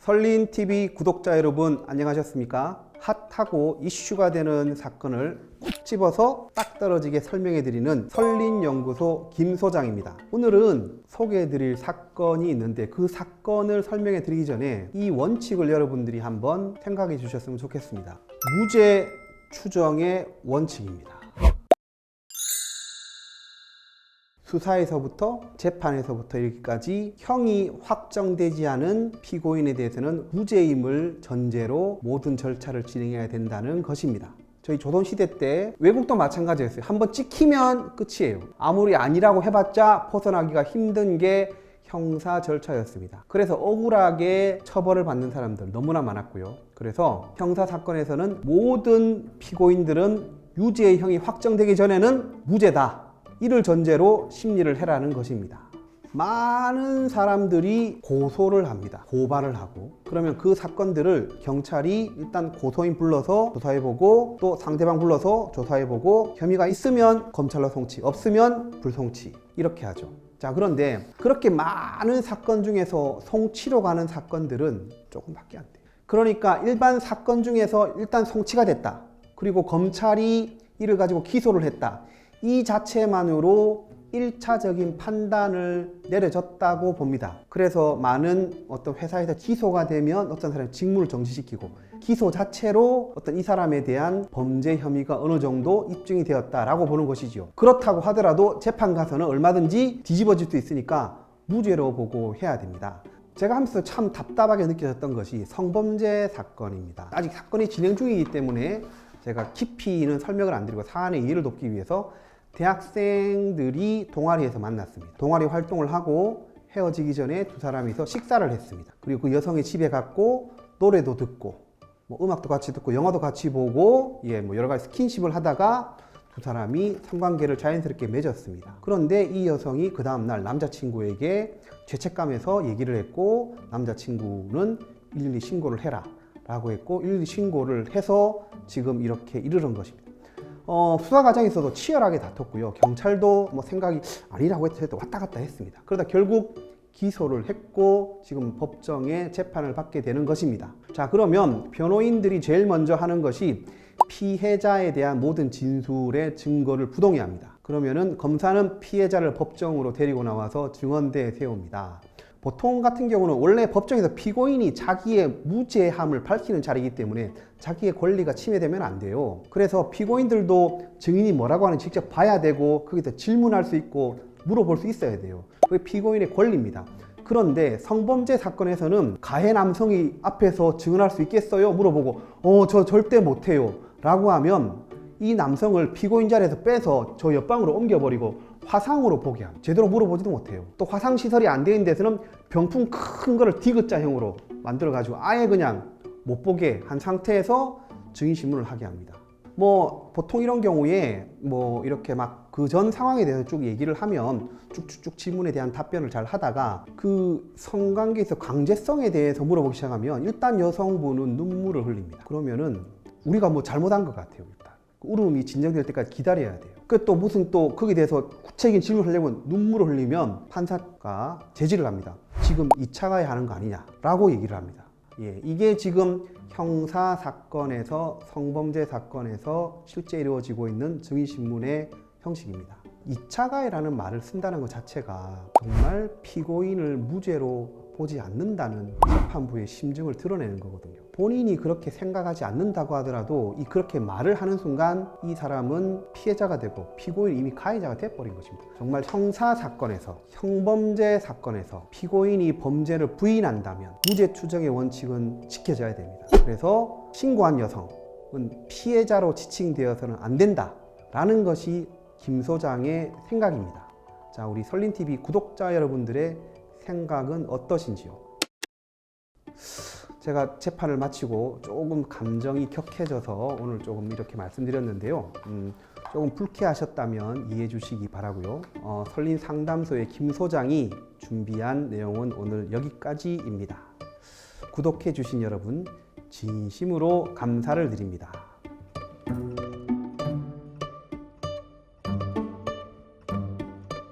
설린TV 구독자 여러분 안녕하셨습니까? 핫하고 이슈가 되는 사건을 콕 집어서 딱 떨어지게 설명해 드리는 설린연구소 김 소장입니다. 오늘은 소개해 드릴 사건이 있는데 그 사건을 설명해 드리기 전에 이 원칙을 여러분들이 한번 생각해 주셨으면 좋겠습니다. 무죄 추정의 원칙입니다. 수사에서부터 재판에서부터 이렇게까지 형이 확정되지 않은 피고인에 대해서는 무죄임을 전제로 모든 절차를 진행해야 된다는 것입니다. 저희 조선시대 때 외국도 마찬가지였어요. 한번 찍히면 끝이에요. 아무리 아니라고 해봤자 벗어나기가 힘든 게 형사 절차였습니다. 그래서 억울하게 처벌을 받는 사람들 너무나 많았고요. 그래서 형사 사건에서는 모든 피고인들은 유죄의 형이 확정되기 전에는 무죄다, 이를 전제로 심리를 해라는 것입니다. 많은 사람들이 고소를 합니다. 고발을 하고, 그러면 그 사건들을 경찰이 일단 고소인 불러서 조사해보고, 또 상대방 불러서 조사해보고, 혐의가 있으면 검찰로 송치, 없으면 불송치, 이렇게 하죠. 자, 그런데 그렇게 많은 사건 중에서 송치로 가는 사건들은 조금밖에 안 돼요. 그러니까 일반 사건 중에서 일단 송치가 됐다, 그리고 검찰이 이를 가지고 기소를 했다, 이 자체만으로 1차적인 판단을 내려졌다고 봅니다. 그래서 많은 어떤 회사에서 기소가 되면 어떤 사람이 직무를 정지시키고, 기소 자체로 어떤 이 사람에 대한 범죄 혐의가 어느 정도 입증이 되었다라고 보는 것이죠. 그렇다고 하더라도 재판 가서는 얼마든지 뒤집어질 수 있으니까 무죄로 보고 해야 됩니다. 제가 하면서 참 답답하게 느껴졌던 것이 성범죄 사건입니다. 아직 사건이 진행 중이기 때문에 제가 깊이는 설명을 안 드리고 사안의 이해를 돕기 위해서 대학생들이 동아리에서 만났습니다. 동아리 활동을 하고 헤어지기 전에 두 사람이서 식사를 했습니다. 그리고 그 여성의 집에 갔고 노래도 듣고, 음악도 같이 듣고 영화도 같이 보고, 여러 가지 스킨십을 하다가 두 사람이 성관계를 자연스럽게 맺었습니다. 그런데 이 여성이 그 다음날 남자친구에게 죄책감에서 얘기를 했고, 남자친구는 112 신고를 해라 라고 했고, 112 신고를 해서 지금 이렇게 이르는 것입니다. 수사 과정에서도 치열하게 다퉜고요. 경찰도 생각이 아니라고 해도 왔다 갔다 했습니다. 그러다 결국 기소를 했고 지금 법정에 재판을 받게 되는 것입니다. 자, 그러면 변호인들이 제일 먼저 하는 것이 피해자에 대한 모든 진술의 증거를 부동해야 합니다. 그러면은 검사는 피해자를 법정으로 데리고 나와서 증언대에 세웁니다. 보통 같은 경우는 원래 법정에서 피고인이 자기의 무죄함을 밝히는 자리이기 때문에 자기의 권리가 침해되면 안 돼요. 그래서 피고인들도 증인이 뭐라고 하는지 직접 봐야 되고, 거기서 질문할 수 있고 물어볼 수 있어야 돼요. 그게 피고인의 권리입니다. 그런데 성범죄 사건에서는 가해 남성이 앞에서 증언할 수 있겠어요? 물어보고 저 절대 못해요 라고 하면 이 남성을 피고인 자리에서 빼서 저 옆방으로 옮겨버리고 화상으로 보게 합니다. 제대로 물어보지도 못해요. 또 화상시설이 안 되는 데서는 병풍 큰 거를 디귿자형으로 만들어가지고 아예 그냥 못 보게 한 상태에서 증인신문을 하게 합니다. 보통 이런 경우에 이렇게 막 그 전 상황에 대해서 쭉 얘기를 하면 쭉쭉쭉 질문에 대한 답변을 잘 하다가 그 성관계에서 강제성에 대해서 물어보기 시작하면 일단 여성분은 눈물을 흘립니다. 그러면은 우리가 잘못한 것 같아요. 일단 울음이 진정될 때까지 기다려야 돼요. 또 거기에 대해서 구체적인 질문을 하려면 눈물을 흘리면 판사가 제지를 합니다. 지금 2차 가해 하는 거 아니냐 라고 얘기를 합니다. 이게 지금 형사 사건에서, 성범죄 사건에서 실제 이루어지고 있는 증인신문의 형식입니다. 2차 가해라는 말을 쓴다는 것 자체가 정말 피고인을 무죄로 보지 않는다는 재판부의 심증을 드러내는 거거든요. 본인이 그렇게 생각하지 않는다고 하더라도 그렇게 말을 하는 순간 이 사람은 피해자가 되고 피고인이 이미 가해자가 돼버린 것입니다. 정말 형사 사건에서, 성범죄 사건에서 피고인이 범죄를 부인한다면 무죄 추정의 원칙은 지켜져야 됩니다. 그래서 신고한 여성은 피해자로 지칭되어서는 안 된다라는 것이 김 소장의 생각입니다. 자, 우리 설린TV 구독자 여러분들의 생각은 어떠신지요? 제가 재판을 마치고 조금 감정이 격해져서 오늘 조금 이렇게 말씀드렸는데요. 조금 불쾌하셨다면 이해해 주시기 바라고요. 설린 상담소의 김 소장이 준비한 내용은 오늘 여기까지입니다. 구독해 주신 여러분 진심으로 감사를 드립니다.